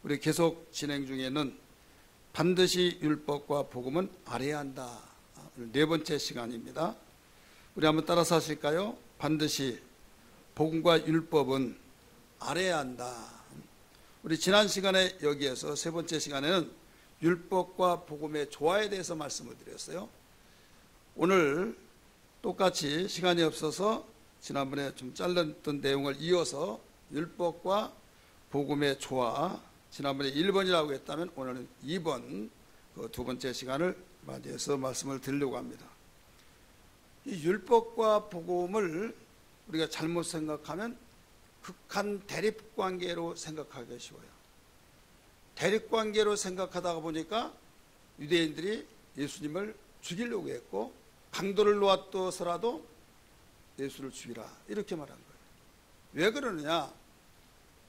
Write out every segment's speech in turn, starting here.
우리 계속 진행 중에는 반드시 율법과 복음은 알아야 한다. 네 번째 시간입니다. 우리 한번 따라서 하실까요? 반드시 복음과 율법은 알아야 한다. 우리 지난 시간에 여기에서 세 번째 시간에는 율법과 복음의 조화에 대해서 말씀을 드렸어요. 오늘 똑같이 시간이 없어서 지난번에 좀 잘랐던 내용을 이어서 율법과 복음의 조화, 지난번에 1번이라고 했다면 오늘은 2번, 그 두 번째 시간을 맞이해서 말씀을 드리려고 합니다. 이 율법과 복음을 우리가 잘못 생각하면 극한 대립관계로 생각하기 쉬워요. 대립관계로 생각하다가 보니까 유대인들이 예수님을 죽이려고 했고, 강도를 놓았더라도 예수를 죽이라 이렇게 말한 거예요. 왜 그러느냐?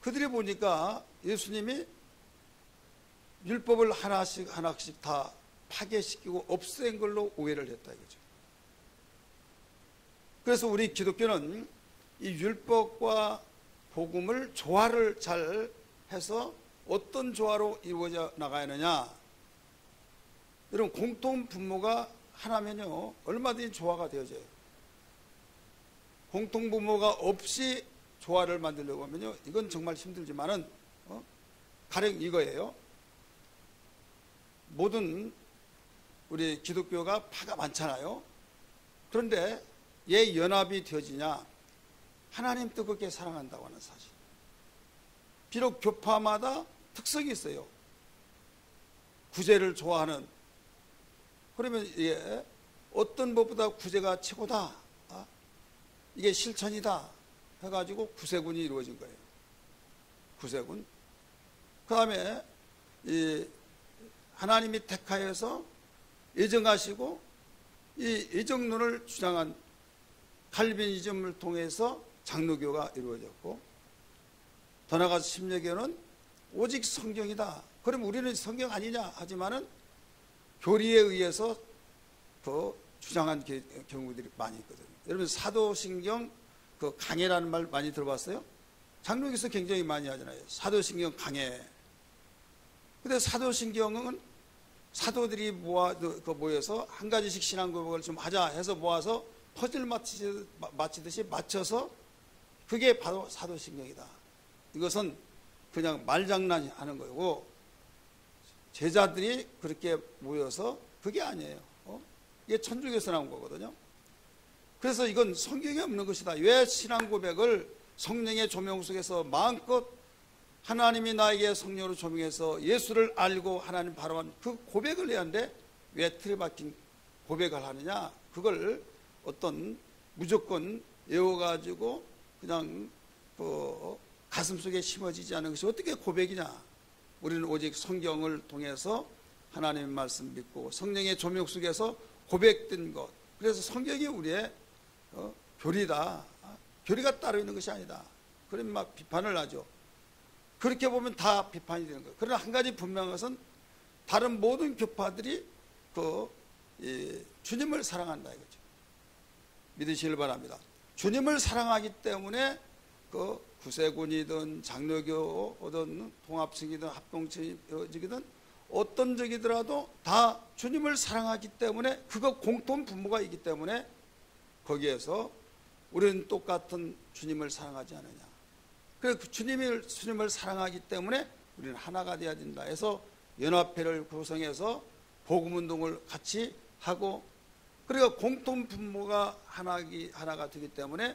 그들이 보니까 예수님이 율법을 하나씩 다 파괴시키고 없앤 걸로 오해를 했다 이거죠. 그래서 우리 기독교는 이 율법과 복음을 조화를 잘 해서 어떤 조화로 이루어져 나가야 하느냐? 여러분, 공통 분모가 하나면요 얼마든지 조화가 되어져요. 공통 분모가 없이 조화를 만들려고 하면요 이건 정말 힘들지만은 가령 이거예요. 모든 우리 기독교가 파가 많잖아요. 그런데 왜 연합이 되어지냐? 하나님 뜨겁게 사랑한다고 하는 사실. 비록 교파마다 특성이 있어요. 구제를 좋아하는. 그러면 이게 어떤 법보다 구제가 최고다, 이게 실천이다 해가지고 구세군이 이루어진 거예요. 구세군. 그 다음에 이 하나님이 택하여서 예정하시고 이 예정론을 주장한 칼빈이즘을 통해서 장로교가 이루어졌고, 더 나아가서 심려교는 오직 성경이다. 그럼 우리는 성경 아니냐 하지만은 교리에 의해서 그 주장한 경우들이 많이 있거든요. 여러분, 사도신경 그 강해라는 말 많이 들어봤어요? 장로교에서 굉장히 많이 하잖아요. 사도신경 강해. 근데 사도신경은 사도들이 모여서 한 가지씩 신앙 고백을 좀 하자 해서 모아서 퍼즐 맞히듯이 맞춰서 그게 바로 사도신경이다. 이것은 그냥 말장난이 하는 거고, 제자들이 그렇게 모여서 그게 아니에요. 이게 천주교에서 나온 거거든요. 그래서 이건 성경에 없는 것이다. 왜 신앙 고백을 성령의 조명 속에서 마음껏 하나님이 나에게 성령으로 조명해서 예수를 알고 하나님 바라보는 그 고백을 해야 하는데 왜 틀에 박힌 고백을 하느냐? 그걸 어떤 무조건 외워가지고 그냥 가슴 속에 심어지지 않은 것이 어떻게 고백이냐? 우리는 오직 성경을 통해서 하나님의 말씀 믿고 성령의 조명 속에서 고백된 것. 그래서 성경이 우리의 교리다. 교리가 따로 있는 것이 아니다. 그러면 막 비판을 하죠. 그렇게 보면 다 비판이 되는 거예요. 그러나 한 가지 분명한 것은 다른 모든 교파들이 주님을 사랑한다 이거죠. 믿으시길 바랍니다. 주님을 사랑하기 때문에 그 구세군이든 장로교든 통합성이든 합동적이든 어떤 적이더라도 다 주님을 사랑하기 때문에 그거 공통 분모가 있기 때문에 거기에서 우리는 똑같은 주님을 사랑하지 않느냐. 그래서 주님을 사랑하기 때문에 우리는 하나가 되어야 된다 해서 연합회를 구성해서 복음운동을 같이 하고, 그리고 공통 분모가 하나가 되기 때문에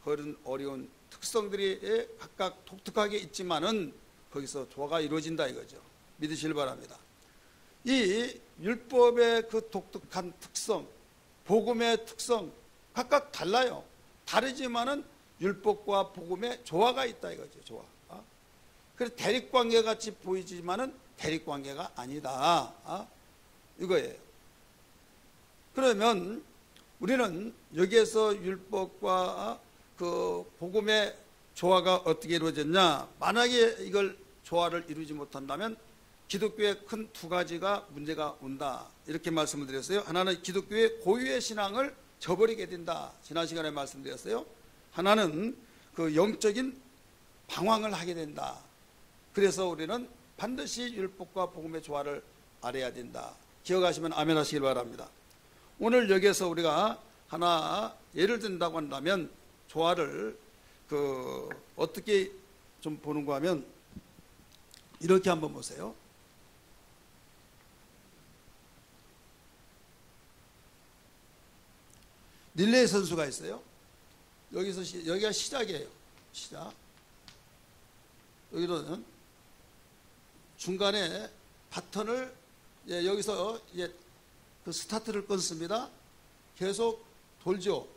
그런 어려운 특성들이 각각 독특하게 있지만은 거기서 조화가 이루어진다 이거죠. 믿으시길 바랍니다. 이 율법의 그 독특한 특성, 복음의 특성 각각 달라요. 다르지만은 율법과 복음의 조화가 있다 이거죠. 조화. 그래서 대립관계 같이 보이지만은 대립관계가 아니다. 이거예요. 그러면 우리는 여기에서 율법과 그 복음의 조화가 어떻게 이루어졌냐? 만약에 이걸 조화를 이루지 못한다면 기독교의 큰 두 가지가 문제가 온다. 이렇게 말씀을 드렸어요. 하나는 기독교의 고유의 신앙을 저버리게 된다. 지난 시간에 말씀드렸어요. 하나는 그 영적인 방황을 하게 된다. 그래서 우리는 반드시 율법과 복음의 조화를 알아야 된다. 기억하시면 아멘 하시길 바랍니다. 오늘 여기에서 우리가 하나 예를 든다고 한다면 조화를 어떻게 좀 보는가 하면 이렇게 한번 보세요. 릴레이 선수가 있어요. 여기가 시작이에요. 시작. 여기는 중간에 바턴을 여기서 그 스타트를 끊습니다. 계속 돌죠.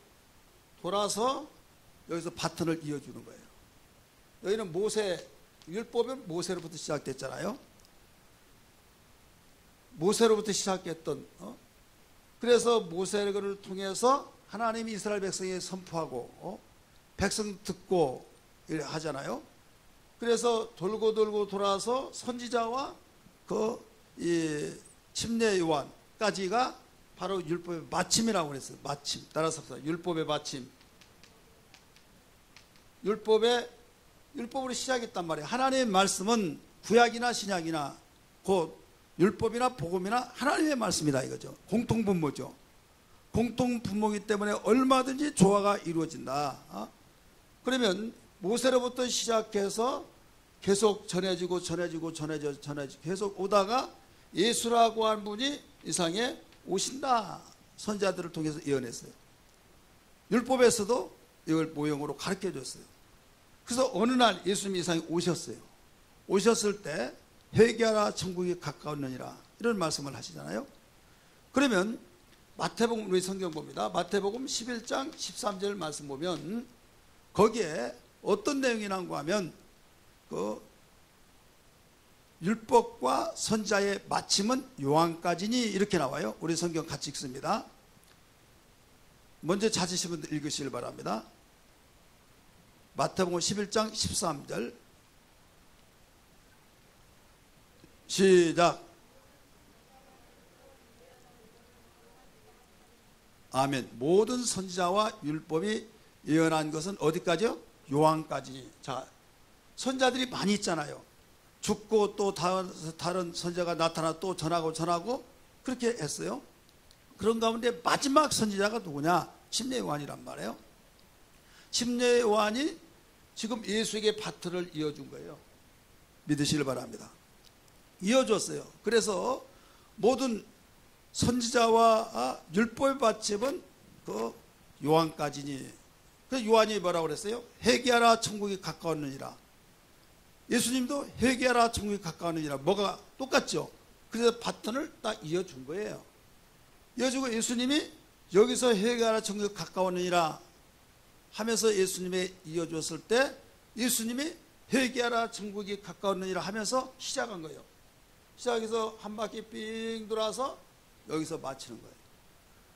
돌아서 여기서 바턴을 이어주는 거예요. 여기는 율법은 모세로부터 시작됐잖아요. 모세로부터 시작했던 그래서 모세를 통해서 하나님이 이스라엘 백성에 선포하고 백성 듣고 하잖아요. 그래서 돌고 돌아서 선지자와 이 침례 요한까지가 바로 율법의 마침이라고 그랬어요. 마침. 따라서 율법의 마침. 율법으로 시작했단 말이에요. 하나님의 말씀은 구약이나 신약이나 곧 율법이나 복음이나 하나님의 말씀이다 이거죠. 공통분모죠. 공통분모이기 때문에 얼마든지 조화가 이루어진다. 그러면 모세로부터 시작해서 계속 전해지고 계속 오다가 예수라고 한 분이 이 세상에 오신다. 선지자들을 통해서 예언했어요. 율법에서도 이걸 모형으로 가르쳐 줬어요. 그래서 어느 날 예수님이 이 세상에 오셨어요. 오셨을 때 회개하라 천국이 가까웠느니라 이런 말씀을 하시잖아요. 그러면 마태복음 우리 성경 봅니다. 마태복음 11장 13절 말씀 보면 거기에 어떤 내용이 나온가 하면 율법과 선지자의 마침은 요한까지니 이렇게 나와요. 우리 성경 같이 읽습니다. 먼저 찾으신 분들 읽으시길 바랍니다. 마태복음 11장 13절 시작. 아멘. 모든 선지자와 율법이 예언한 것은 어디까지요? 요한까지. 자, 선지자들이 많이 있잖아요. 죽고 또 다른 선지자가 나타나 또 전하고 그렇게 했어요. 그런 가운데 마지막 선지자가 누구냐? 침례 요한이란 말이에요. 침례 요한이 지금 예수에게 바트를 이어준 거예요. 믿으시길 바랍니다. 이어줬어요. 그래서 모든 선지자와 율법의 받침은 요한까지니. 그래서 요한이 뭐라고 그랬어요? 회개하라 천국이 가까웠느니라. 예수님도 회개하라 천국이 가까웠느니라. 뭐가 똑같죠? 그래서 바톤을 딱 이어준 거예요. 이어주고 예수님이 여기서 회개하라 천국이 가까웠느니라 하면서 예수님이 이어줬을 때 예수님이 회개하라 천국이 가까웠느니라 하면서 시작한 거예요. 시작해서 한 바퀴 삥 돌아서 여기서 마치는 거예요.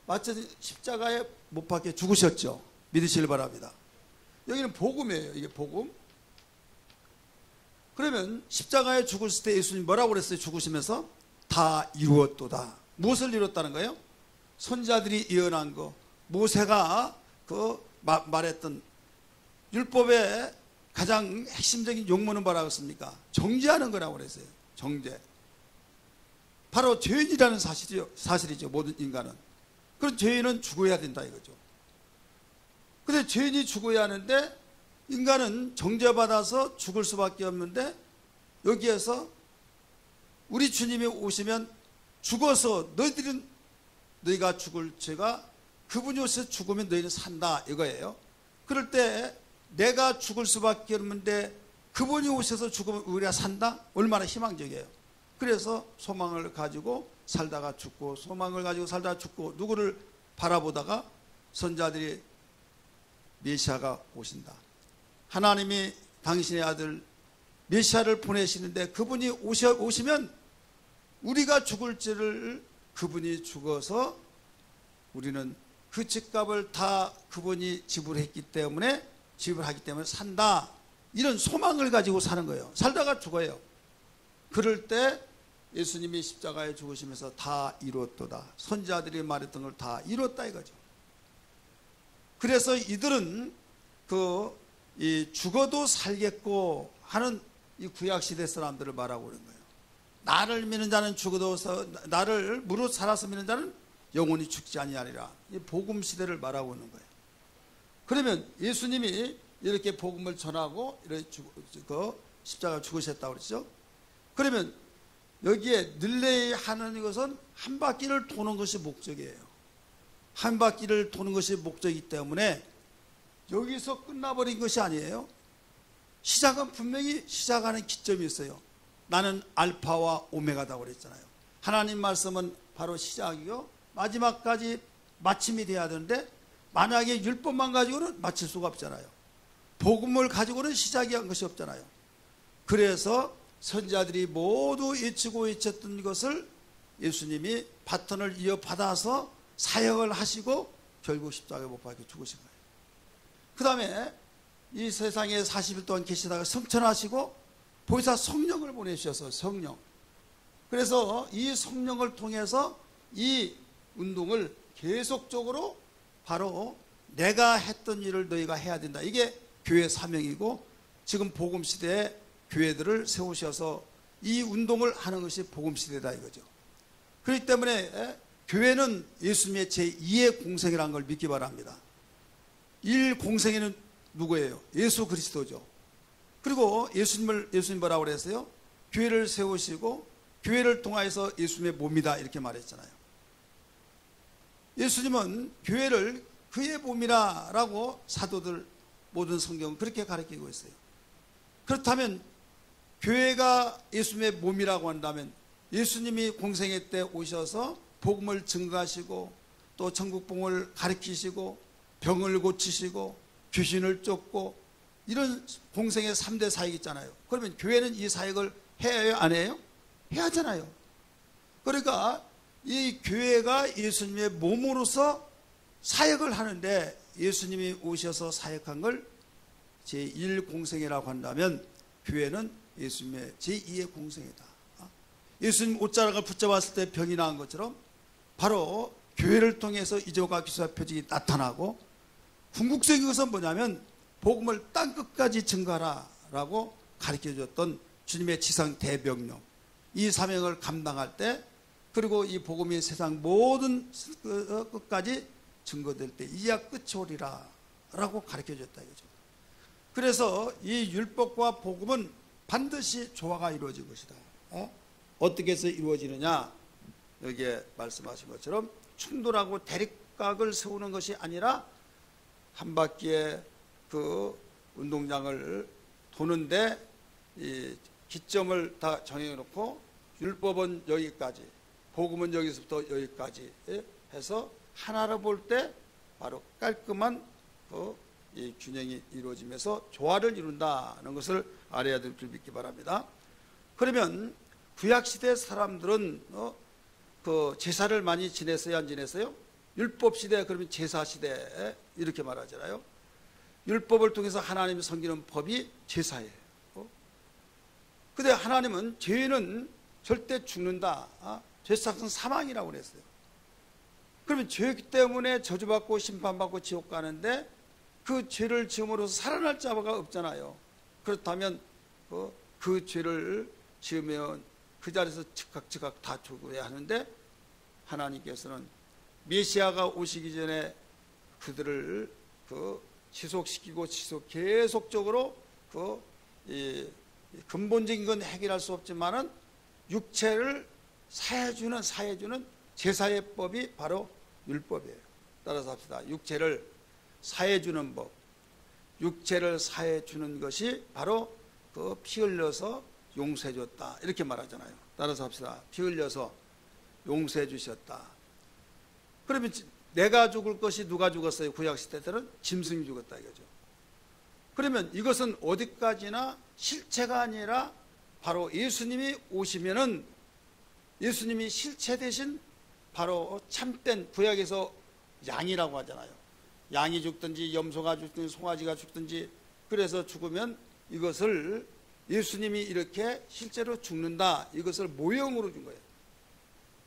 마쳐서 십자가에 못 박혀 죽으셨죠. 믿으시길 바랍니다. 여기는 복음이에요. 이게 복음. 그러면 십자가에 죽으실 때 예수님 뭐라고 그랬어요? 죽으시면서 다 이루었도다. 무엇을 이뤘다는 거예요? 선지자들이 예언한 거, 모세가 말했던 율법의 가장 핵심적인 용문은 뭐라고 했습니까? 정죄하는 거라고 그랬어요. 정죄. 바로 죄인이라는 사실이죠. 모든 인간은. 그런 죄인은 죽어야 된다 이거죠. 근데 죄인이 죽어야 하는데 인간은 정죄받아서 죽을 수밖에 없는데 여기에서 우리 주님이 오시면 죽어서 너희가 죽을 죄가 그분이 오셔서 죽으면 너희는 산다 이거예요. 그럴 때 내가 죽을 수밖에 없는데 그분이 오셔서 죽으면 우리가 산다? 얼마나 희망적이에요. 그래서 소망을 가지고 살다가 죽고 소망을 가지고 살다가 죽고 누구를 바라보다가 선자들이 메시아가 오신다. 하나님이 당신의 아들 메시아를 보내시는데 그분이 오시면 우리가 죽을 죄를 그분이 죽어서 우리는 그 죄값을 다 그분이 지불하기 때문에 산다. 이런 소망을 가지고 사는 거예요. 살다가 죽어요. 그럴 때 예수님이 십자가에 죽으시면서 다 이뤘도다. 선지자들이 말했던 걸 다 이뤘다 이거죠. 그래서 이들은 죽어도 살겠고 하는 이 구약시대 사람들을 말하고 있는 거예요. 나를 믿는 자는 죽어도 나를 무릇 살아서 믿는 자는 영원히 죽지 아니하리라. 이 복음시대를 말하고 있는 거예요. 그러면 예수님이 이렇게 복음을 전하고 이렇게 십자가 죽으셨다고 그랬죠. 그러면 여기에 늘레이 하는 것은 한 바퀴를 도는 것이 목적이에요. 한 바퀴를 도는 것이 목적이기 때문에 여기서 끝나버린 것이 아니에요. 시작은 분명히 시작하는 기점이 있어요. 나는 알파와 오메가다고 그랬잖아요. 하나님 말씀은 바로 시작이요 마지막까지 마침이 돼야 되는데 만약에 율법만 가지고는 마칠 수가 없잖아요. 복음을 가지고는 시작이 한 것이 없잖아요. 그래서 선지자들이 모두 외치고 외쳤던 것을 예수님이 바톤을 이어받아서 사역을 하시고 결국 십자가에 못 박혀 죽으신 거예요. 그 다음에 이 세상에 40일 동안 계시다가 성천하시고 보혜사 성령을 보내주셔서 성령. 그래서 이 성령을 통해서 이 운동을 계속적으로 바로 내가 했던 일을 너희가 해야 된다. 이게 교회 사명이고 지금 복음시대에 교회들을 세우셔서 이 운동을 하는 것이 복음시대다 이거죠. 그렇기 때문에 교회는 예수님의 제2의 공생이라는 걸 믿기 바랍니다. 1 공생에는 누구예요? 예수 그리스도죠. 그리고 예수님 뭐라고 그랬어요? 교회를 세우시고 교회를 통하여서 예수님의 몸이다 이렇게 말했잖아요. 예수님은 교회를 그의 몸이라고 사도들 모든 성경은 그렇게 가르치고 있어요. 그렇다면 교회가 예수님의 몸이라고 한다면 예수님이 공생애 때 오셔서 복음을 증거하시고 또 천국복음을 가르치시고 병을 고치시고 귀신을 쫓고 이런 공생의 3대 사역이 있잖아요. 그러면 교회는 이 사역을 해야 해요? 안 해요? 해야 하잖아요. 그러니까 이 교회가 예수님의 몸으로서 사역을 하는데 예수님이 오셔서 사역한 걸 제1공생이라고 한다면 교회는 예수님의 제2의 공생이다. 예수님 옷자락을 붙잡았을 때 병이 나은 것처럼 바로 교회를 통해서 이적과 기사와 표적이 나타나고 궁극적인 것은 뭐냐면 복음을 땅끝까지 증가하라라고 가르쳐줬던 주님의 지상 대명령, 이 사명을 감당할 때 그리고 이 복음이 세상 모든 끝까지 증거될 때 이야 끝이 오리라 라고 가르쳐줬다 이거죠. 그래서 이 율법과 복음은 반드시 조화가 이루어질 것이다. 어떻게 해서 이루어지느냐? 여기에 말씀하신 것처럼 충돌하고 대립각을 세우는 것이 아니라 한 바퀴의 그 운동장을 도는데 이 기점을 다 정해놓고 율법은 여기까지, 복음은 여기서부터 여기까지 해서 하나로 볼 때 바로 깔끔한 이 균형이 이루어지면서 조화를 이룬다는 것을 알아야 될 줄 믿기 바랍니다. 그러면 구약시대 사람들은 그 제사를 많이 지냈어요, 안 지냈어요? 율법시대, 그러면 제사시대 이렇게 말하잖아요. 율법을 통해서 하나님이 섬기는 법이 제사예요. 근데 하나님은 죄는 절대 죽는다. 죄삭은 사망이라고 그랬어요. 그러면 죄 때문에 저주받고 심판받고 지옥 가는데 그 죄를 지음으로써 살아날 자가 없잖아요. 그렇다면 그 죄를 지으면 그 자리에서 즉각 다 죽어야 하는데 하나님께서는 메시아가 오시기 전에 그들을 지속시키고 계속적으로 이 근본적인 건 해결할 수 없지만은 육체를 사해주는 제사의 법이 바로 율법이에요. 따라서 합시다. 육체를 사해주는 법, 육체를 사해주는 것이 바로 그 피 흘려서 용서해 줬다 이렇게 말하잖아요. 따라서 합시다. 피 흘려서 용서해 주셨다. 그러면 내가 죽을 것이 누가 죽었어요? 구약시대 때는 짐승이 죽었다 이거죠. 그러면 이것은 어디까지나 실체가 아니라 바로 예수님이 오시면은 예수님이 실체 대신 바로 참된 구약에서 양이라고 하잖아요. 양이 죽든지 염소가 죽든지 송아지가 죽든지 그래서 죽으면 이것을 예수님이 이렇게 실제로 죽는다 이것을 모형으로 준 거예요.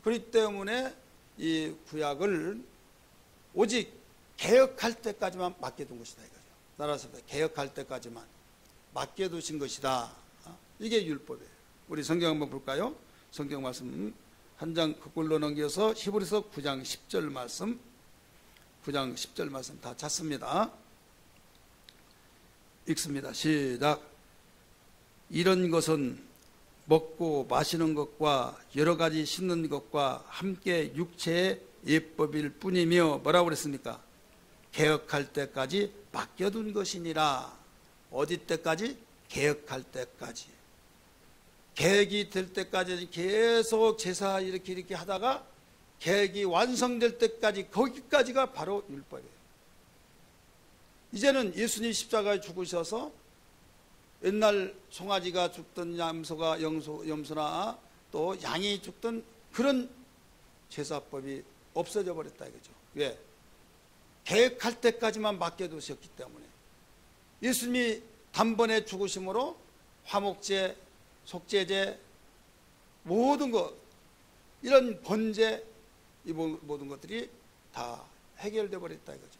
그렇기 때문에 이 구약을 오직 개혁할 때까지만 맡겨둔 것이다 이거죠. 따라서 개혁할 때까지만 맡겨두신 것이다. 이게 율법이에요. 우리 성경 한번 볼까요? 성경 말씀 한 장 거꾸로 넘겨서 히브리서 9장 10절 말씀, 9장 10절 말씀 다 찾습니다. 읽습니다. 시작. 이런 것은 먹고 마시는 것과 여러 가지 씻는 것과 함께 육체의 예법일 뿐이며 뭐라고 그랬습니까? 개혁할 때까지 맡겨둔 것이니라. 어디 때까지? 개혁할 때까지. 개혁이 될 때까지 계속 제사 이렇게 하다가 개혁이 완성될 때까지, 거기까지가 바로 율법이에요. 이제는 예수님 십자가에 죽으셔서 옛날 송아지가 죽든 염소가 염소나 또 양이 죽든 그런 제사법이 없어져 버렸다 이거죠. 왜? 개혁할 때까지만 맡겨두셨기 때문에. 예수님이 단번에 죽으심으로 화목제, 속죄제, 모든 것, 이런 번제, 이 모든 것들이 다 해결돼 버렸다 이거죠.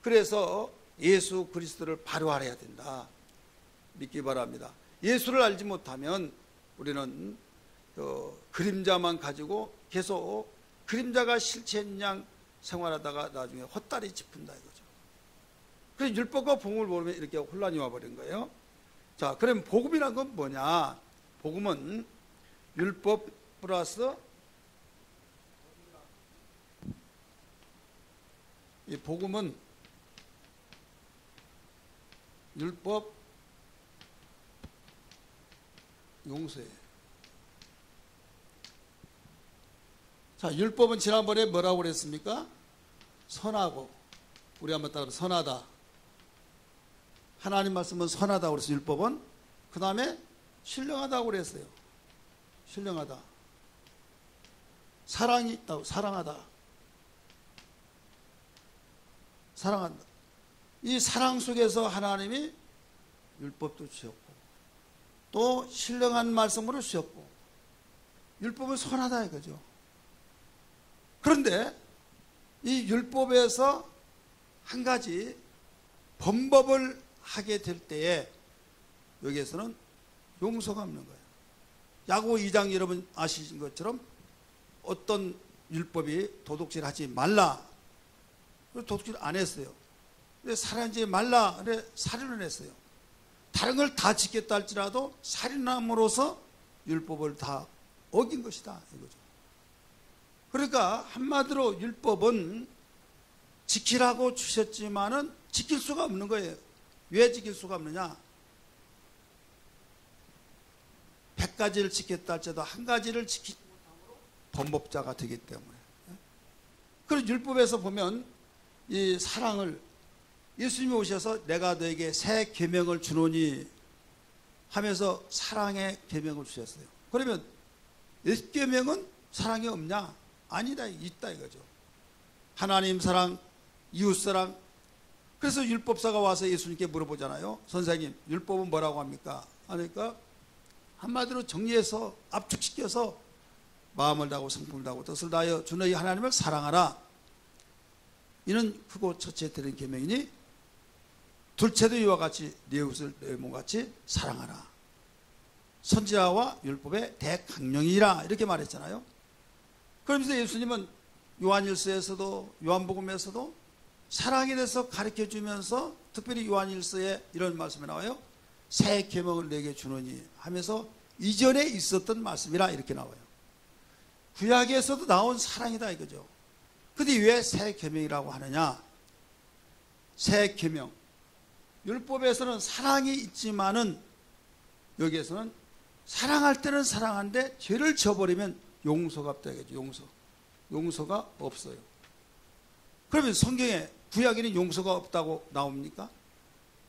그래서 예수 그리스도를 바로 알아야 된다. 믿기 바랍니다. 예수를 알지 못하면 우리는 그림자만 가지고 계속 그림자가 실체인 양 생활하다가 나중에 헛다리 짚은다 이거죠. 그래서 율법과 복음을 모르면 이렇게 혼란이 와버린 거예요. 자, 그럼 복음이란 건 뭐냐? 복음은 율법 플러스 이 복음은 율법 용서예요. 자, 율법은 지난번에 뭐라고 그랬습니까? 선하고, 우리 한번 따라 선하다. 하나님 말씀은 선하다고 그래서 율법은. 그 다음에 신령하다고 그랬어요. 신령하다. 사랑이 있다고, 사랑하다. 사랑한다. 이 사랑 속에서 하나님이 율법도 주셨고 또 신령한 말씀으로 주셨고, 율법은 선하다 이거죠. 그런데 이 율법에서 한 가지 범법을 하게 될 때에 여기에서는 용서가 없는 거예요. 야고보 2장 여러분 아시는 것처럼 어떤 율법이 도둑질 하지 말라. 도둑질 안 했어요. 근데 살인하지 말라. 근데 살인을 했어요. 다른 걸 다 지켰다 할지라도 살인함으로써 율법을 다 어긴 것이다 이거죠. 그러니까 한마디로 율법은 지키라고 주셨지만은 지킬 수가 없는 거예요. 왜 지킬 수가 없느냐? 100가지를 지켰다 할지라도 한 가지를 지키지 못함으로 범법자가 되기 때문에. 그리고 율법에서 보면 이 사랑을, 예수님이 오셔서 내가 너에게 새 계명을 주노니 하면서 사랑의 계명을 주셨어요. 그러면 옛 계명은 사랑이 없냐? 아니다, 있다 이거죠. 하나님 사랑, 이웃 사랑. 그래서 율법사가 와서 예수님께 물어보잖아요. 선생님, 율법은 뭐라고 합니까? 하니까 한마디로 정리해서 압축시켜서 마음을 다하고 성품을 다하고 뜻을 다하여 주 너희 하나님을 사랑하라. 이는 크고 첫째 드린 계명이니 둘째도 이와 같이 네 이웃을 내 몸같이 사랑하라. 선지자와 율법의 대강령이라 이렇게 말했잖아요. 그러면서 예수님은 요한일서에서도 요한복음에서도 사랑에 대해서 가르쳐주면서 특별히 요한일서에 이런 말씀이 나와요. 새 계명을 내게 주노니 하면서 이전에 있었던 말씀이라 이렇게 나와요. 구약에서도 나온 사랑이다 이거죠. 근데 왜 새 계명이라고 하느냐? 새 계명, 율법에서는 사랑이 있지만은 여기에서는 사랑할 때는 사랑한데 죄를 져버리면 용서가 없다 이거죠. 용서가 없어요. 그러면 성경에 구약에는 용서가 없다고 나옵니까?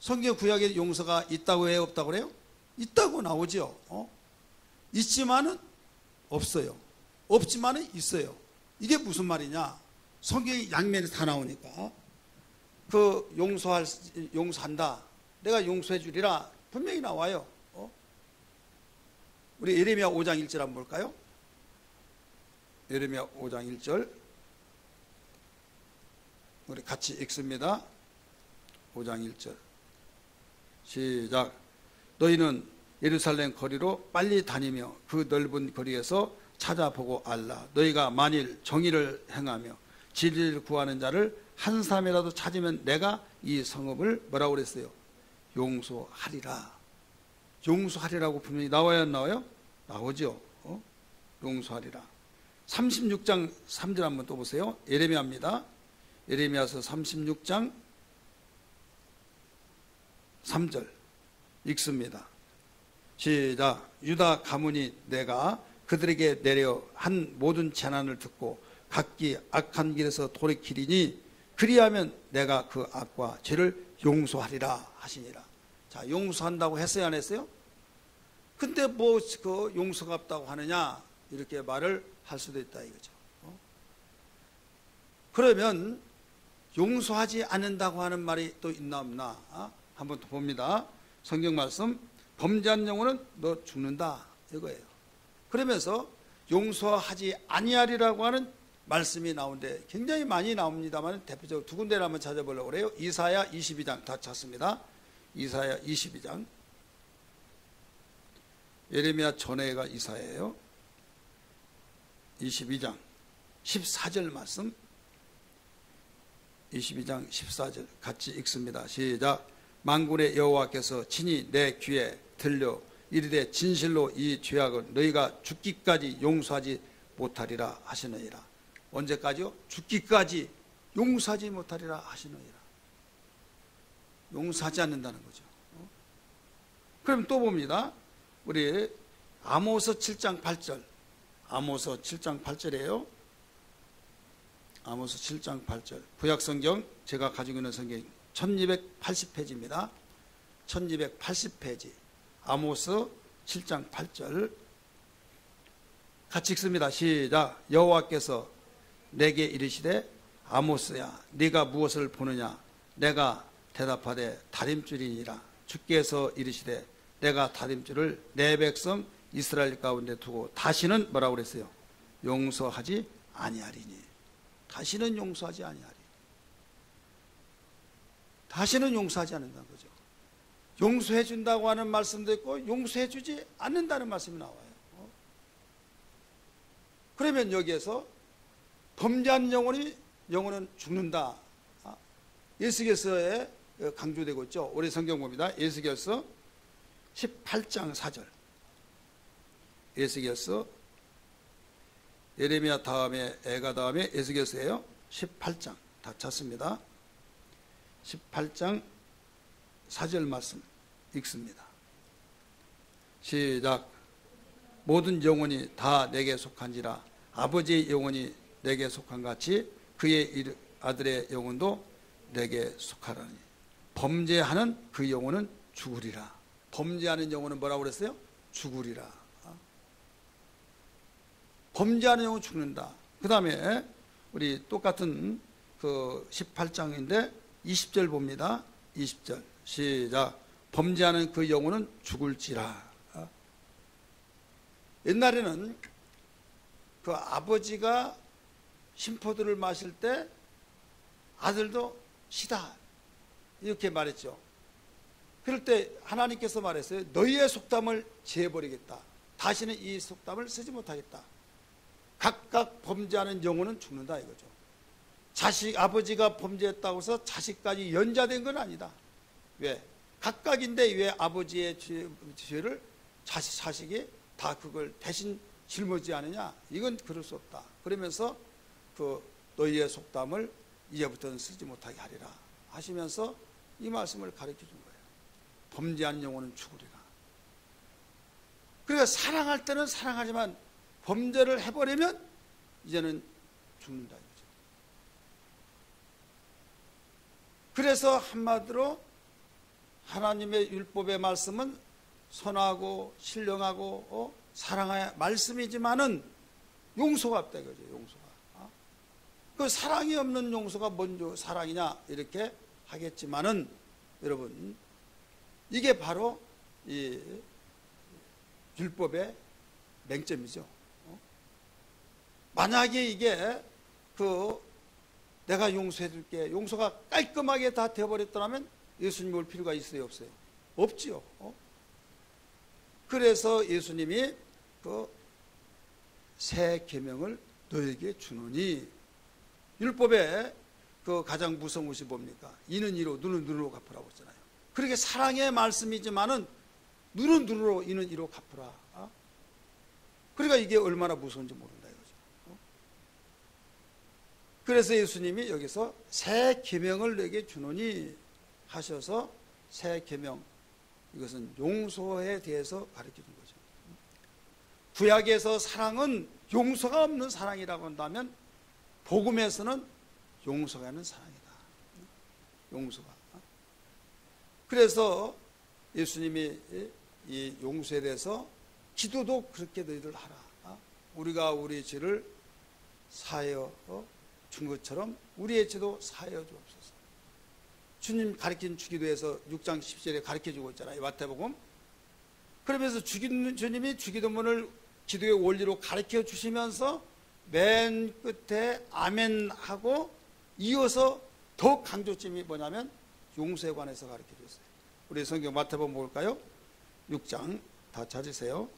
성경 구약에 용서가 있다고 왜 없다고 그래요? 있다고 나오죠. 있지만은 없어요. 없지만은 있어요. 이게 무슨 말이냐? 성경이 양면에 다 나오니까. 그 용서한다. 내가 용서해 주리라. 분명히 나와요. 우리 예레미야 5장 1절 한번 볼까요? 예레미야 5장 1절. 우리 같이 읽습니다. 5장 1절. 시작. 너희는 예루살렘 거리로 빨리 다니며 그 넓은 거리에서 찾아보고 알라. 너희가 만일 정의를 행하며 진리를 구하는 자를 한 사람이라도 찾으면 내가 이 성읍을 뭐라고 그랬어요? 용서하리라. 용서하리라고 분명히 나와야 안 나와요? 나오죠. 용서하리라. 36장 3절 한번 또 보세요. 예레미야입니다. 예레미야서 36장 3절 읽습니다. 시작. 유다 가문이 내가 그들에게 내려 한 모든 재난을 듣고 각기 악한 길에서 돌이키리니 그리하면 내가 그 악과 죄를 용서하리라 하시니라. 자, 용서한다고 했어요, 안 했어요? 근데 뭐 그 용서가 없다고 하느냐 이렇게 말을 할 수도 있다 이거죠. 그러면 용서하지 않는다고 하는 말이 또 있나 없나? 한번 더 봅니다. 성경 말씀, 범죄한 영혼은 너 죽는다 이거예요. 그러면서 용서하지 아니하리라고 하는 말씀이 나오는데 굉장히 많이 나옵니다만 대표적으로 두 군데를 한번 찾아보려고 그래요. 이사야 22장 다 찾습니다. 이사야 22장. 예레미야 전에가 이사야예요. 22장 14절 말씀. 22장 14절 같이 읽습니다. 시작. 만군의 여호와께서 친히 내 귀에 들려 이르되 진실로 이 죄악을 너희가 죽기까지 용서하지 못하리라 하시느니라. 언제까지요? 죽기까지 용서하지 못하리라 하시느니라. 용서하지 않는다는 거죠. 그럼 또 봅니다. 우리 아모스 7장 8절. 아모스 7장 8절이에요. 아모스 7장 8절. 구약성경 제가 가지고 있는 성경 1280페이지입니다. 1280페이지. 아모스 7장 8절 같이 읽습니다. 시작. 여호와께서 내게 이르시되 아모스야 네가 무엇을 보느냐? 내가 대답하되 다림줄이니라. 주께서 이르시되 내가 다림줄을 내 백성 이스라엘 가운데 두고 다시는 뭐라고 그랬어요? 용서하지 아니하리니. 다시는 용서하지 아니하리. 다시는 용서하지 않는다는 거죠. 용서해 준다고 하는 말씀도 있고 용서해 주지 않는다는 말씀이 나와요. 그러면 여기에서 범죄한 영혼은 죽는다. 에스겔서에 강조되고 있죠. 우리 성경 봅니다. 에스겔서 18장 4절. 에스겔서 예레미야 다음에 애가 다음에 에스겔서예요. 18장 다 찾습니다. 18장 4절 말씀 읽습니다. 시작. 모든 영혼이 다 내게 속한지라 아버지의 영혼이 내게 속한 같이 그의 아들의 영혼도 내게 속하라니. 범죄하는 그 영혼은 죽으리라. 범죄하는 영혼은 뭐라고 그랬어요? 죽으리라. 범죄하는 영혼은 죽는다. 그 다음에 우리 똑같은 그 18장인데 20절 봅니다. 20절 시작. 범죄하는 그 영혼은 죽을지라. 옛날에는 그 아버지가 심포도를 마실 때 아들도 시다 이렇게 말했죠. 그럴 때 하나님께서 말했어요. 너희의 속담을 제해버리겠다. 다시는 이 속담을 쓰지 못하겠다. 각각 범죄하는 영혼은 죽는다 이거죠. 아버지가 범죄했다고 해서 자식까지 연좌된 건 아니다. 왜? 각각인데 왜 아버지의 죄를 자식이 다 그걸 대신 짊어지지 않느냐? 이건 그럴 수 없다. 그러면서 그 너희의 속담을 이제부터는 쓰지 못하게 하리라 하시면서 이 말씀을 가르쳐 준 거예요. 범죄한 영혼은 죽으리라. 그러니까 사랑할 때는 사랑하지만 범죄를 해버리면 이제는 죽는다 이거죠. 그래서 한마디로 하나님의 율법의 말씀은 선하고 신령하고 사랑의 말씀이지만은 용서가 없다 이거죠. 용서가. 그 사랑이 없는 용서가 뭔 사랑이냐 이렇게 하겠지만은 여러분 이게 바로 이 율법의 맹점이죠. 만약에 이게 내가 용서해 줄게 용서가 깔끔하게 다 되어버렸더라면 예수님 올 필요가 있어요 없어요? 없지요. 그래서 예수님이 그 새 계명을 너에게 주노니, 율법의 그 가장 무서운 것이 뭡니까? 이는 이로 눈은 눈으로 갚으라고 했잖아요. 그렇게 사랑의 말씀이지만은 눈은 눈으로 이는 이로 갚으라. 그러니까 이게 얼마나 무서운지 모른다 이거죠. 그래서 예수님이 여기서 새 계명을 내게 주노니 하셔서 새 계명, 이것은 용서에 대해서 가르치는 거죠. 구약에서 사랑은 용서가 없는 사랑이라고 한다면 복음에서는 용서가 있는 사랑이다. 용서가. 그래서 예수님이 이 용서에 대해서 기도도 그렇게 너희들 하라. 우리가 우리 죄를 사하여 준 것처럼 우리의 죄도 사하여 주옵소서. 주님 가르친 주기도에서 6장 10절에 가르쳐주고 있잖아요. 마태복음. 그러면서 주님이 주기도문을 기도의 원리로 가르쳐 주시면서 맨 끝에 아멘 하고 이어서 더 강조점이 뭐냐면 용서에 관해서 가르쳐 줬어요. 우리 성경 마태복음 볼까요? 6장 다 찾으세요.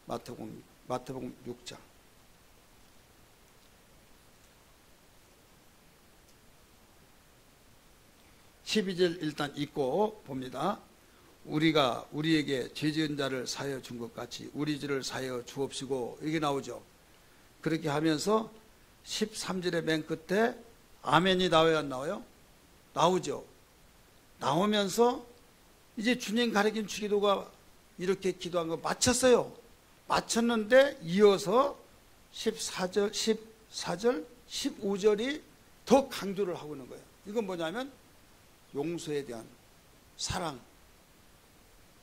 마태복음 6장. 12절 일단 읽고 봅니다. 우리가 우리에게 죄 지은 자를 사하여 준 것 같이 우리 죄를 사하여 주옵시고, 이게 나오죠. 그렇게 하면서 13절의 맨 끝에 아멘이 나와요, 안 나와요? 나오죠. 나오면서 이제 주님 가르친 주기도가 이렇게 기도한 거 마쳤어요. 마쳤는데 이어서 14절, 15절이 더 강조를 하고 있는 거예요. 이건 뭐냐면 용서에 대한 사랑,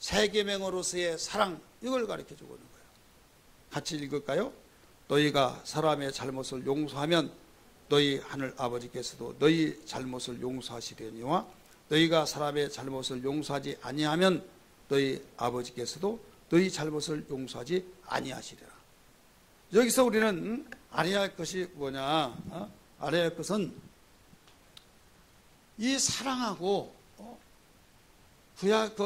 새 계명으로서의 사랑, 이걸 가르쳐 주고 있는 거예요. 같이 읽을까요? 너희가 사람의 잘못을 용서하면 너희 하늘 아버지께서도 너희 잘못을 용서하시려니와 너희가 사람의 잘못을 용서하지 아니하면 너희 아버지께서도 너희 잘못을 용서하지 아니하시리라. 여기서 우리는 알아야 할 것이 뭐냐? 알아야 할 것은 이 사랑하고 구약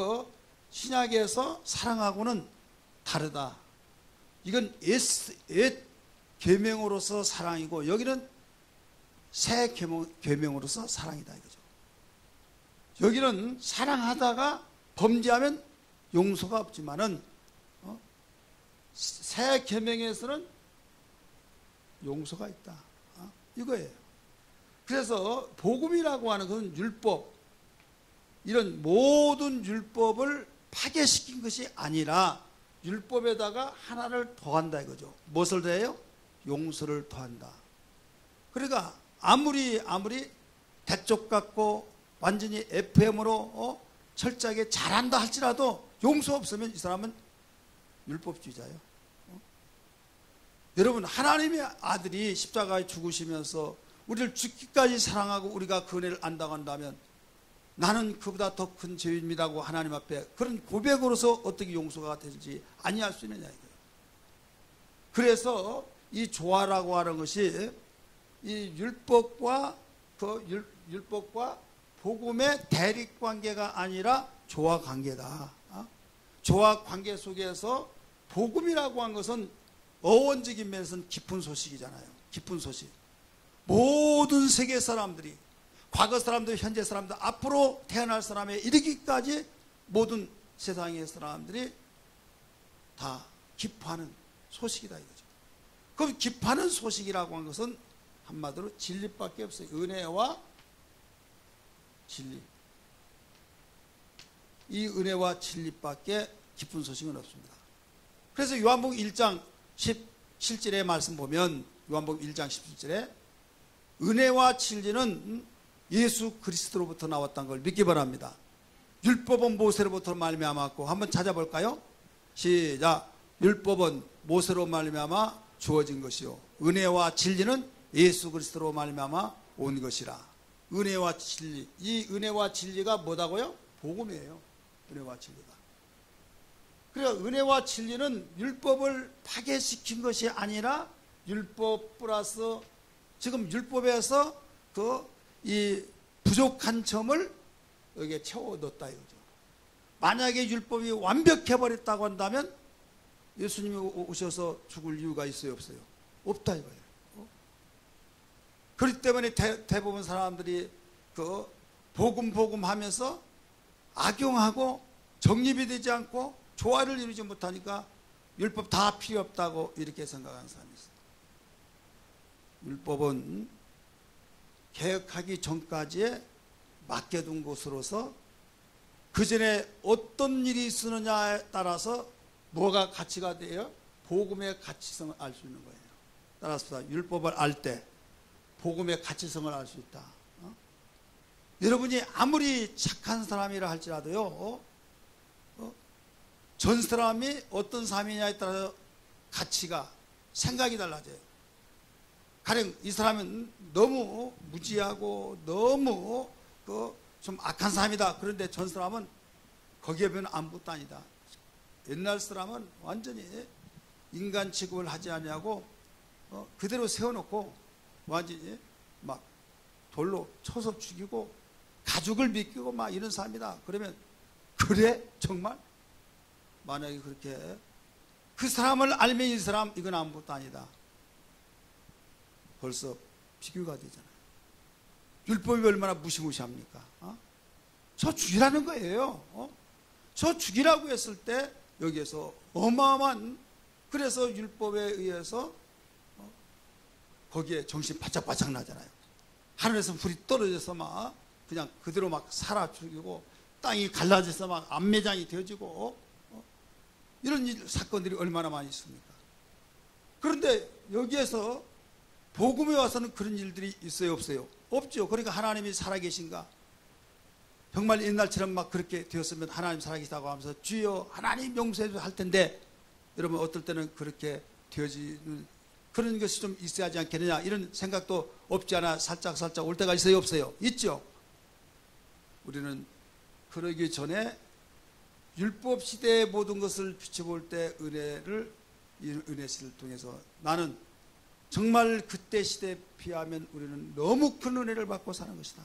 신약에서 사랑하고는 다르다. 이건 옛 계명으로서 사랑이고 여기는 새 계명으로서 사랑이다 이거죠. 여기는 사랑하다가 범죄하면 용서가 없지만은 새 계명에서는 용서가 있다. 이거예요. 그래서 복음이라고 하는 것은 율법, 이런 모든 율법을 파괴시킨 것이 아니라 율법에다가 하나를 더한다 이거죠. 무엇을 더해요? 용서를 더한다. 그러니까 아무리 대쪽 같고 완전히 FM으로 철저하게 잘한다 할지라도 용서 없으면 이 사람은 율법주의자예요. 여러분, 하나님의 아들이 십자가에 죽으시면서 우리를 죽기까지 사랑하고 우리가 그 은혜를 안다고 한다면 나는 그보다 더 큰 죄인이라고 하나님 앞에 그런 고백으로서 어떻게 용서가 되지 아니할 수 있느냐 이거예요. 그래서 이 조화라고 하는 것이 이 율법과 율법과 복음의 대립 관계가 아니라 조화 관계다. 조화 관계 속에서 복음이라고 하는 것은 어원적인 면에서는 깊은 소식이잖아요. 깊은 소식. 모든 세계 사람들이, 과거 사람들, 현재 사람들, 앞으로 태어날 사람에 이르기까지 모든 세상의 사람들이 다 기뻐하는 소식이다 이거죠. 그럼 기뻐하는 소식이라고 하는 것은 한마디로 진리밖에 없어요. 은혜와 진리. 이 은혜와 진리밖에 기쁜 소식은 없습니다. 그래서 요한복음 1장 17절의 말씀 보면, 요한복음 1장 17절에 은혜와 진리는 예수 그리스도로부터 나왔다는 걸 믿기 바랍니다. 율법은 모세로부터 말미암았고, 한번 찾아볼까요? 시작. 율법은 모세로 말미암아 주어진 것이요 은혜와 진리는 예수 그리스도로 말미암아 온 것이라. 은혜와 진리, 이 은혜와 진리가 뭐다고요? 복음이에요. 은혜와 진리가. 그러니까 은혜와 진리는 율법을 파괴시킨 것이 아니라 율법 플러스 지금 율법에서 이 부족한 점을 여기에 채워 넣었다 이거죠. 만약에 율법이 완벽해 버렸다고 한다면 예수님이 오셔서 죽을 이유가 있어요, 없어요? 없다 이거예요. 그렇기 때문에 대부분 사람들이 그 복음 하면서 악용하고 정립이 되지 않고 조화를 이루지 못하니까 율법 다 필요 없다고 이렇게 생각하는 사람이 있어요. 율법은 개혁하기 전까지에 맡겨둔 것으로서 그 전에 어떤 일이 있으느냐에 따라서 뭐가 가치가 돼요? 복음의 가치성을 알 수 있는 거예요. 따라서 율법을 알 때 복음의 가치성을 알 수 있다. 여러분이 아무리 착한 사람이라 할지라도요, 전 사람이 어떤 사람이냐에 따라서 가치가, 생각이 달라져요. 가령 이 사람은 너무 무지하고 너무 좀 악한 사람이다. 그런데 전 사람은 거기에 비하면 아무것도 아니다. 옛날 사람은 완전히 인간 취급을 하지 않냐고 그대로 세워놓고 완전히 막 돌로 쳐서 죽이고 가죽을 믿기고 막 이런 사람이다. 그러면 그래? 정말? 만약에 그렇게 그 사람을 알면 이 사람 이건 아무것도 아니다. 벌써 비교가 되잖아요. 율법이 얼마나 무시무시합니까? 저 죽이라는 거예요. 저 죽이라고 했을 때 여기에서 어마어마한, 그래서 율법에 의해서 거기에 정신 바짝바짝 나잖아요. 하늘에서 불이 떨어져서 막 그냥 그대로 막 살아 죽이고 땅이 갈라져서 막 암매장이 되어지고 이런 사건들이 얼마나 많이 있습니까? 그런데 여기에서 복음에 와서는 그런 일들이 있어요, 없어요? 없죠. 그러니까 하나님이 살아계신가? 정말 옛날처럼 막 그렇게 되었으면 하나님 살아계시다고 하면서 주여 하나님 용서해 할 텐데, 여러분 어떨 때는 그렇게 되어지는 그런 것이 좀 있어야 하지 않겠느냐, 이런 생각도 없지 않아 살짝 올 때가 있어요, 없어요? 있죠. 우리는 그러기 전에 율법 시대의 모든 것을 비춰볼 때 은혜를 통해서 나는 정말 그때 시대에 비하면 우리는 너무 큰 은혜를 받고 사는 것이다.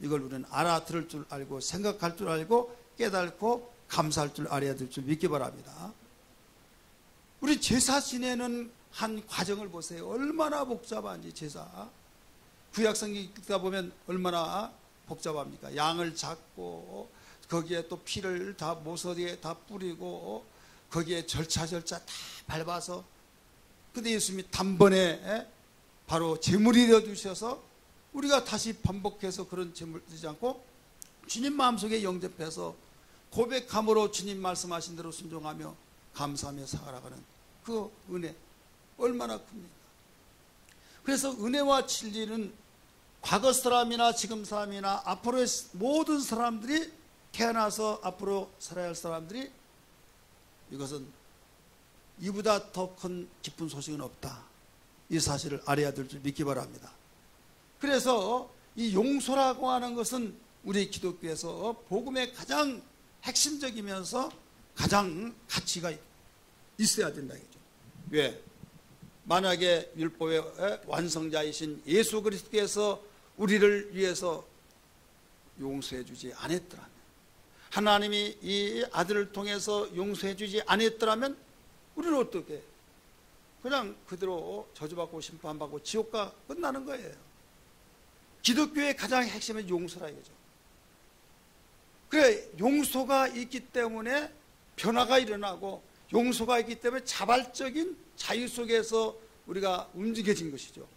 이걸 우리는 알아들을 줄 알고 생각할 줄 알고 깨닫고 감사할 줄 알아야 될 줄 믿기 바랍니다. 우리 제사 지내는 한 과정을 보세요. 얼마나 복잡한지. 제사 구약성경 읽다 보면 얼마나 복잡합니까? 양을 잡고 거기에 또 피를 다 모서리에 다 뿌리고 거기에 절차 다 밟아서, 근데 예수님이 단번에 바로 제물이 되어 주셔서 우리가 다시 반복해서 그런 제물 드리지 않고 주님 마음속에 영접해서 고백함으로 주님 말씀하신 대로 순종하며 감사하며 살아가는 그 은혜 얼마나 큽니까? 그래서 은혜와 진리는 과거 사람이나 지금 사람이나 앞으로의 모든 사람들이, 태어나서 앞으로 살아야 할 사람들이, 이것은 이보다 더 큰 기쁜 소식은 없다. 이 사실을 알아야 될 줄 믿기 바랍니다. 그래서 이 용서라고 하는 것은 우리 기독교에서 복음의 가장 핵심적이면서 가장 가치가 있어야 된다 이거죠. 왜? 만약에 율법의 완성자이신 예수 그리스도께서 우리를 위해서 용서해 주지 않았더라면, 하나님이 이 아들을 통해서 용서해 주지 않았더라면 우리는 어떻게 그냥 그대로 저주받고 심판받고 지옥가 끝나는 거예요. 기독교의 가장 핵심은 용서라 이거죠. 그래, 용서가 있기 때문에 변화가 일어나고, 용서가 있기 때문에 자발적인 자유 속에서 우리가 움직여진 것이죠.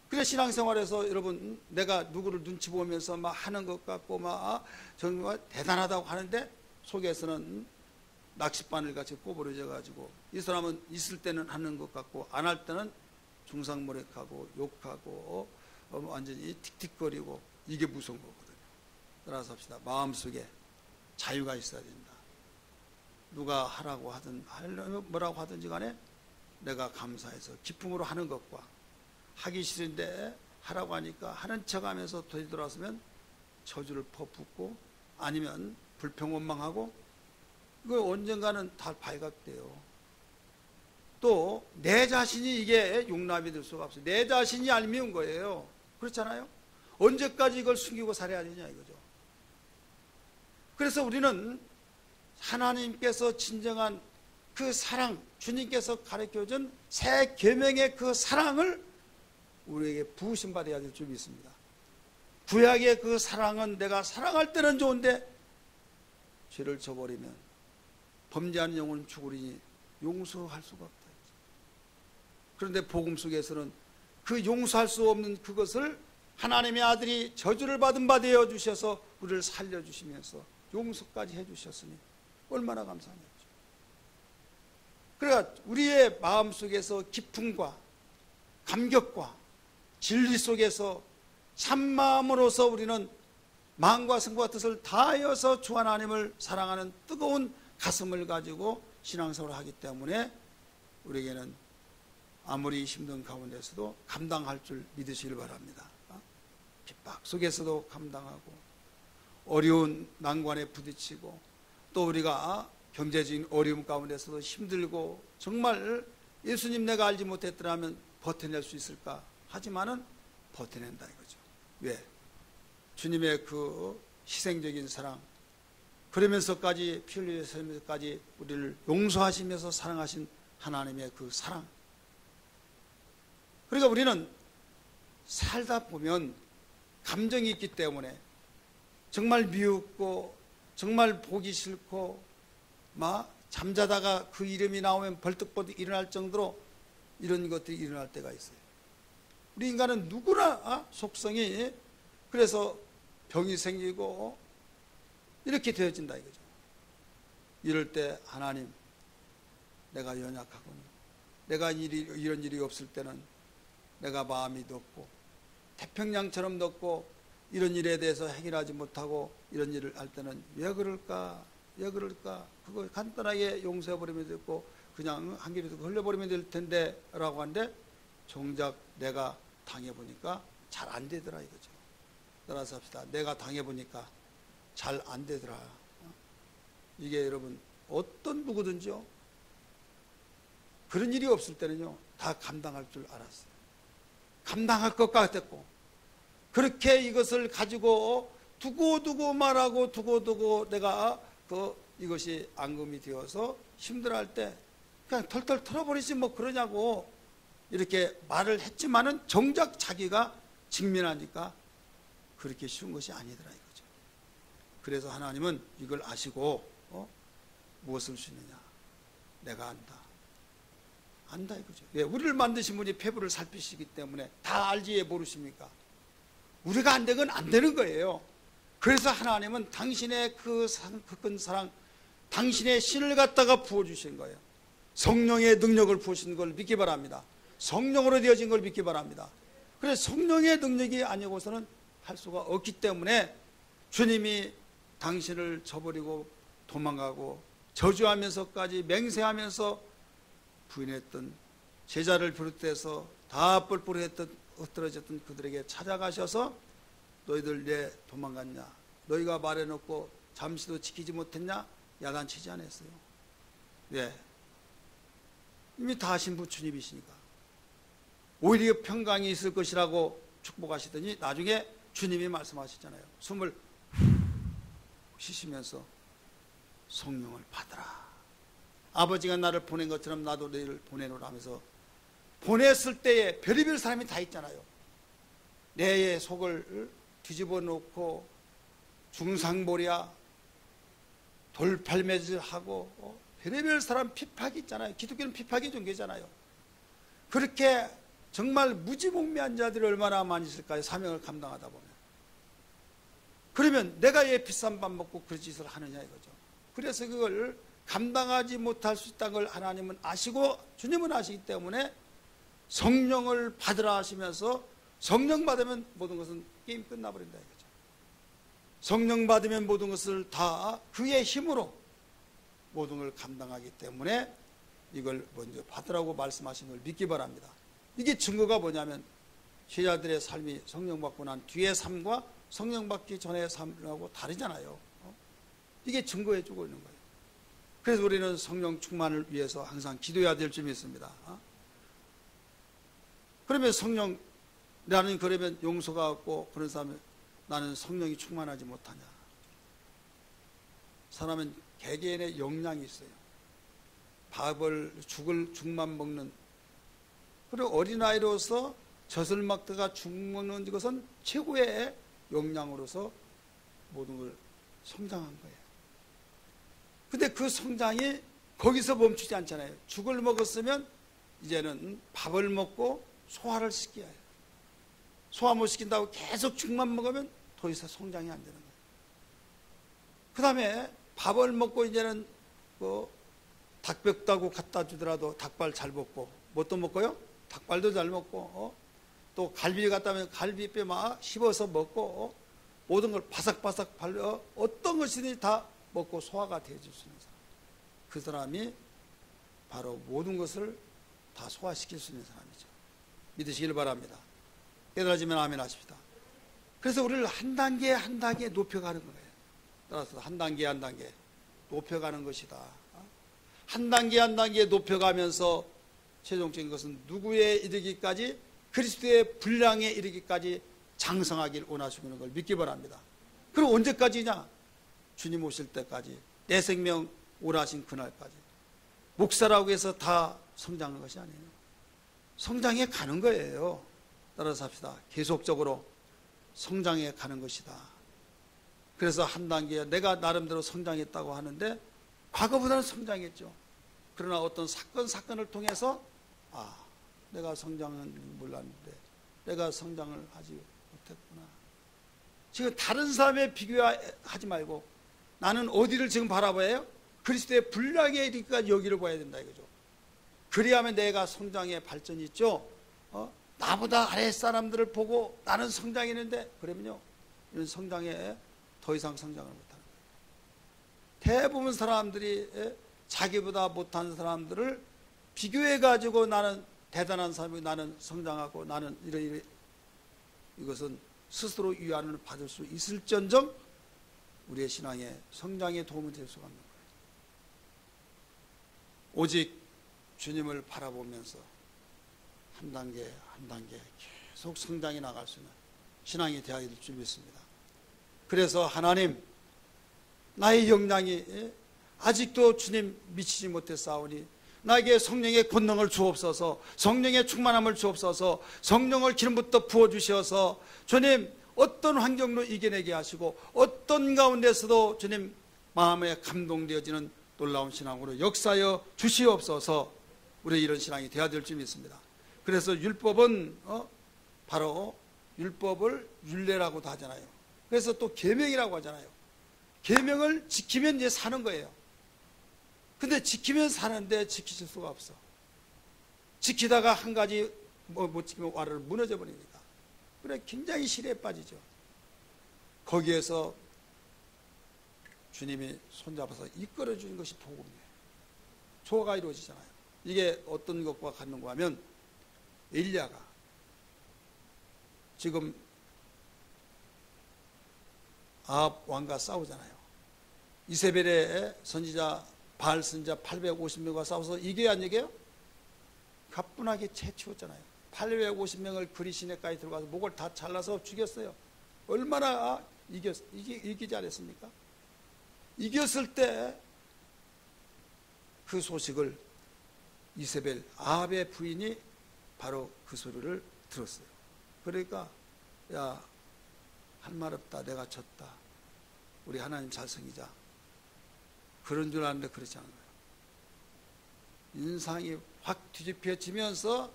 그래, 신앙생활에서 여러분 내가 누구를 눈치 보면서 막 하는 것 같고 막 정말 대단하다고 하는데 속에서는 낚싯바늘 같이 꼬부러져 가지고 이 사람은 있을 때는 하는 것 같고 안 할 때는 중상모략하고 욕하고 완전히 틱틱거리고, 이게 무서운 거거든요. 따라서 합시다. 마음속에 자유가 있어야 된다. 누가 하라고 하든 뭐라고 하든지 간에 내가 감사해서 기쁨으로 하는 것과, 하기 싫은데 하라고 하니까 하는 척하면서 되돌아서면 저주를 퍼붓고 아니면 불평원망하고, 이거 언젠가는 다 발각돼요. 또 내 자신이 이게 용납이 될 수가 없어요. 내 자신이 얄미운 거예요. 그렇잖아요. 언제까지 이걸 숨기고 살아야 되냐 이거죠. 그래서 우리는 하나님께서 진정한 그 사랑, 주님께서 가르쳐준 새 계명의 그 사랑을 우리에게 부으심 받아야 될 줄 믿습니다. 구약의 그 사랑은 내가 사랑할 때는 좋은데 죄를 저버리면 범죄하는 영혼은 죽으리니 용서할 수가 없다. 그런데 복음 속에서는 그 용서할 수 없는 그것을 하나님의 아들이 저주를 받은 바 되어 주셔서 우리를 살려주시면서 용서까지 해주셨으니 얼마나 감사하냐죠. 그러니까 우리의 마음속에서 기쁨과 감격과 진리 속에서 참마음으로서 우리는 마음과 생각과 뜻을 다하여서 주 하나님을 사랑하는 뜨거운 가슴을 가지고 신앙생활을 하기 때문에 우리에게는 아무리 힘든 가운데서도 감당할 줄 믿으시길 바랍니다. 핍박 속에서도 감당하고 어려운 난관에 부딪히고 또 우리가 경제적인 어려움 가운데서도 힘들고 정말 예수님 내가 알지 못했더라면 버텨낼 수 있을까 하지만은 버텨낸다 이거죠. 왜? 주님의 그 희생적인 사랑, 그러면서까지 피 흘리면서까지 우리를 용서하시면서 사랑하신 하나님의 그 사랑. 그러니까 우리는 살다 보면 감정이 있기 때문에 정말 미웠고 정말 보기 싫고 막 잠자다가 그 이름이 나오면 벌떡벌떡 일어날 정도로 이런 것들이 일어날 때가 있어요. 우리 인간은 누구나 속성이 그래서 병이 생기고 이렇게 되어진다 이거죠. 이럴 때 하나님 내가 연약하거니 내가 이런 일이 없을 때는 내가 마음이 높고 태평양처럼 높고 이런 일에 대해서 해결하지 못하고 이런 일을 할 때는 왜 그럴까 그거 간단하게 용서해버리면 되고 그냥 한 길이 흘려버리면 될 텐데 라고 하는데 정작 내가 당해보니까 잘 안 되더라 이거죠. 따라서 합시다. 내가 당해보니까 잘 안 되더라. 이게 여러분 어떤 누구든지요 그런 일이 없을 때는요 다 감당할 줄 알았어요. 감당할 것 같았고 그렇게 이것을 가지고 두고두고 말하고 두고두고 내가 이것이 앙금이 되어서 힘들어할 때 그냥 털털 털어버리지 뭐 그러냐고 이렇게 말을 했지만은 정작 자기가 직면하니까 그렇게 쉬운 것이 아니더라 이거죠. 그래서 하나님은 이걸 아시고 무엇을 주느냐 내가 안다 이거죠. 왜? 우리를 만드신 분이 폐부를 살피시기 때문에 다 알지 왜 모르십니까? 우리가 안 되건 안 되는 거예요. 그래서 하나님은 당신의 그 큰 사랑 당신의 신을 갖다가 부어주신 거예요. 성령의 능력을 부으신 걸 믿기 바랍니다. 성령으로 되어진 걸 믿기 바랍니다. 그래서 성령의 능력이 아니고서는 할 수가 없기 때문에 주님이 당신을 저버리고 도망가고 저주하면서까지 맹세하면서 부인했던 제자를 비롯해서 다 뿔뿔했던 흩어졌던 그들에게 찾아가셔서 너희들 왜 도망갔냐 너희가 말해놓고 잠시도 지키지 못했냐 야단치지 않았어요. 왜? 이미 다 하신 분 주님이시니까 오히려 평강이 있을 것이라고 축복하시더니 나중에 주님이 말씀하시잖아요. 숨을 쉬시면서 성령을 받으라. 아버지가 나를 보낸 것처럼 나도 너희를 보내노라 하면서 보냈을 때에 별의별 사람이 다 있잖아요. 내 속을 뒤집어 놓고 중상보랴 돌팔매질하고 별의별 사람 핍박이 있잖아요. 기독교는 핍박의 종교잖아요. 그렇게 정말 무지몽매한 자들이 얼마나 많이 있을까요? 사명을 감당하다 보면. 그러면 내가 왜 비싼 밥 먹고 그런 짓을 하느냐 이거죠. 그래서 그걸 감당하지 못할 수 있다는 걸 하나님은 아시고 주님은 아시기 때문에 성령을 받으라 하시면서 성령 받으면 모든 것은 게임 끝나버린다 이거죠. 성령 받으면 모든 것을 다 그의 힘으로 모든 걸 감당하기 때문에 이걸 먼저 받으라고 말씀하신 걸 믿기 바랍니다. 이게 증거가 뭐냐면 제자들의 삶이 성령 받고 난 뒤의 삶과 성령 받기 전의 삶하고 다르잖아요. 이게 증거해 주고 있는 거예요. 그래서 우리는 성령 충만을 위해서 항상 기도해야 될 줄 믿습니다. 그러면 성령 나는 그러면 용서가 없고 그런 사람은 나는 성령이 충만하지 못하냐. 사람은 개개인의 역량이 있어요. 죽만 먹는, 그리고 어린아이로서 젖을 먹다가 죽 먹는 것은 최고의 역량으로서 모든 걸 성장한 거예요. 근데 그 성장이 거기서 멈추지 않잖아요. 죽을 먹었으면 이제는 밥을 먹고 소화를 시켜야 해요. 소화 못 시킨다고 계속 죽만 먹으면 더 이상 성장이 안 되는 거예요. 그 다음에 밥을 먹고 이제는 뭐 닭백다고 갖다 주더라도 닭발 잘 먹고, 뭣도 먹고요? 닭발도 잘 먹고, 또 갈비 갖다 하면 갈비뼈 막 씹어서 먹고, 모든 걸 바삭바삭 발려 어떤 것이든지 다 먹고 소화가 되어줄 수 있는 사람, 그 사람이 바로 모든 것을 다 소화시킬 수 있는 사람이죠. 믿으시길 바랍니다. 깨달아지면 아멘 하십시다. 그래서 우리를 한 단계 한 단계 높여가는 거예요. 따라서 한 단계 한 단계 높여가는 것이다. 한 단계 한 단계 높여가면서 최종적인 것은 누구에 이르기까지, 그리스도의 분량에 이르기까지 장성하길 원하시는 걸 믿기 바랍니다. 그럼 언제까지냐? 주님 오실 때까지, 내 생명 오라신 그날까지. 목사라고 해서 다 성장하는 것이 아니에요. 성장해 가는 거예요. 따라서 합시다. 계속적으로 성장해 가는 것이다. 그래서 한 단계, 내가 나름대로 성장했다고 하는데 과거보다는 성장했죠. 그러나 어떤 사건을 통해서 내가 성장은 몰랐는데 내가 성장을 하지 못했구나. 지금 다른 사람에 비교하지 말고 나는 어디를 지금 바라봐야 해요? 그리스도의 분량에 이르기까지 여기를 봐야 된다 이거죠. 그리하면 내가 성장의 발전이 있죠. 나보다 아래 사람들을 보고 나는 성장했는데, 그러면요 이런 성장에 더 이상 성장을 못하는 거예요. 대부분 사람들이 자기보다 못한 사람들을 비교해 가지고 나는 대단한 사람이고 나는 성장하고 나는 이래 이것은 스스로 위안을 받을 수 있을지언정 우리의 신앙에 성장에 도움이 될 수가 없는 거예요. 오직 주님을 바라보면서 한 단계 한 단계 계속 성장해 나갈 수 있는 신앙이 되어야 될 줄 믿습니다. 그래서 하나님, 나의 역량이 아직도 주님 미치지 못했사오니 나에게 성령의 권능을 주옵소서, 성령의 충만함을 주옵소서, 성령을 기름부터 부어주셔서 주님 어떤 환경도 이겨내게 하시고 어떤 가운데서도 주님 마음에 감동되어지는 놀라운 신앙으로 역사하여 주시옵소서. 우리 이런 신앙이 되어야 될 줄 믿습니다. 그래서 율법은 바로 율법을 율례라고도 하잖아요. 그래서 또 계명이라고 하잖아요. 계명을 지키면 이제 사는 거예요. 근데 지키면 사는데 지키실 수가 없어. 지키다가 한 가지 못 지키면 와르르 무너져 버립니다. 그래 굉장히 시리에 빠지죠. 거기에서 주님이 손잡아서 이끌어 주는 것이 복음이에요. 조화가 이루어지잖아요. 이게 어떤 것과 같는가 하면 엘리야가 지금 아합 왕과 싸우잖아요. 이세벨의 선지자 바알 선지자 850명과 싸워서 이겨야 안 이겨요? 가뿐하게 채치웠잖아요. 850명을 그리 시내까지 들어가서 목을 다 잘라서 죽였어요. 얼마나 이기지 않았습니까? 이겼을 때 그 소식을 이세벨 아합의 부인이 바로 그 소리를 들었어요. 그러니까 야, 할 말 없다. 내가 졌다. 우리 하나님 잘 섬기자. 그런 줄 아는데 그렇지 않은 거예요. 인상이 확 뒤집혀지면서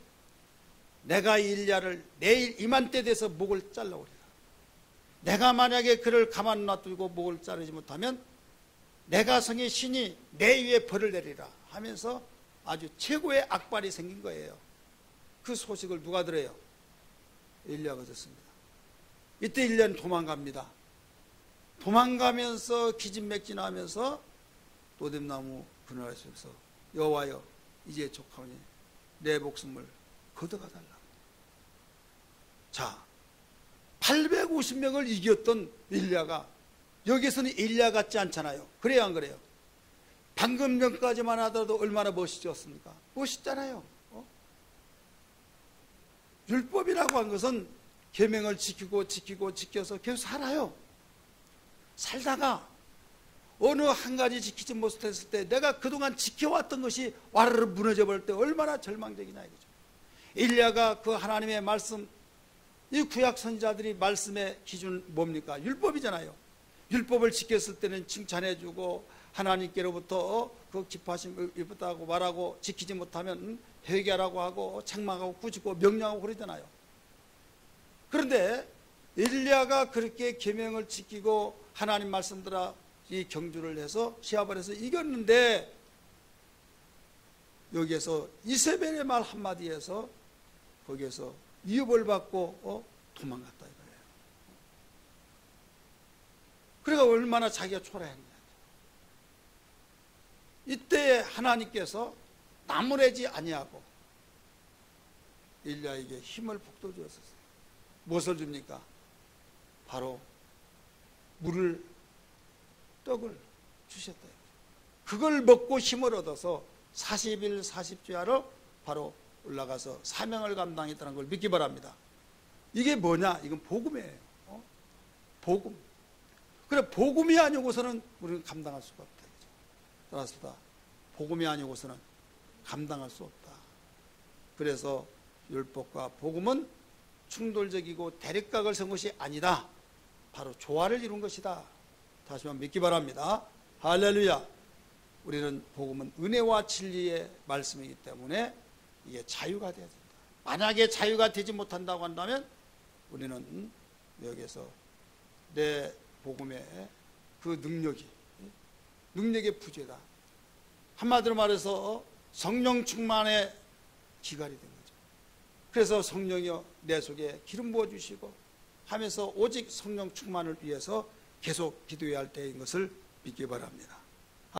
내가 일야를 내일 이맘때 돼서 목을 잘라오리라. 내가 만약에 그를 가만 놔두고 목을 자르지 못하면 내가 성의 신이 내 위에 벌을 내리라 하면서 아주 최고의 악발이 생긴 거예요. 그 소식을 누가 들어요? 엘리야가 듣습니다. 이때 엘리야는 도망갑니다. 도망가면서 기진맥진하면서 노뎀나무 그늘 속에서 여호와여 이제 족하오니 내 목숨을 걷어가 달라. 자, 850명을 이겼던 엘리야가 여기서는 엘리야 같지 않잖아요. 그래요 안 그래요? 방금 전까지만 하더라도 얼마나 멋있었습니까? 멋있잖아요. 율법이라고 한 것은 계명을 지켜서 계속 살아요. 살다가 어느 한 가지 지키지 못했을 때 내가 그동안 지켜왔던 것이 와르르 무너져 버릴 때 얼마나 절망적이냐 이거죠. 일리야가 그 하나님의 말씀, 이 구약 선지자들이 말씀의 기준 뭡니까? 율법이잖아요. 율법을 지켰을 때는 칭찬해주고 하나님께로부터 그 기뻐하심을 입었다고 말하고, 지키지 못하면 회개하라고 하고 책망하고 꾸짖고 명령하고 그러잖아요. 그런데 엘리야가 그렇게 계명을 지키고 하나님 말씀들아 이 경주를 해서 시합을 해서 이겼는데, 여기에서 이세벨의 말 한마디에서 거기에서 위협을 받고 도망갔다 이거예요. 그러니까 얼마나 자기가 초라했냐. 이때 하나님께서 나무래지 아니하고 엘리야에게 힘을 북돋워 주었어요. 무엇을 줍니까? 바로 물을, 떡을 주셨다. 그걸 먹고 힘을 얻어서 40일 40주야로 바로 올라가서 사명을 감당했다는 걸 믿기 바랍니다. 이게 뭐냐? 이건 복음이에요. 복음. 그래, 복음이 아니고서는 우리는 감당할 수가 없다. 따라서 복음이 아니고서는 감당할 수 없다. 그래서 율법과 복음은 충돌적이고 대립각을 세운 것이 아니다. 바로 조화를 이룬 것이다. 다시 한번 믿기 바랍니다. 할렐루야. 우리는 복음은 은혜와 진리의 말씀이기 때문에 이게 자유가 되어야 된다. 만약에 자유가 되지 못한다고 한다면 우리는 여기에서 내 복음의 그 능력의 부재다. 한마디로 말해서 성령 충만의 기갈이 된 거죠. 그래서 성령이여 내 속에 기름 부어주시고 하면서 오직 성령 충만을 위해서 계속 기도해야 할 때인 것을 믿기 바랍니다.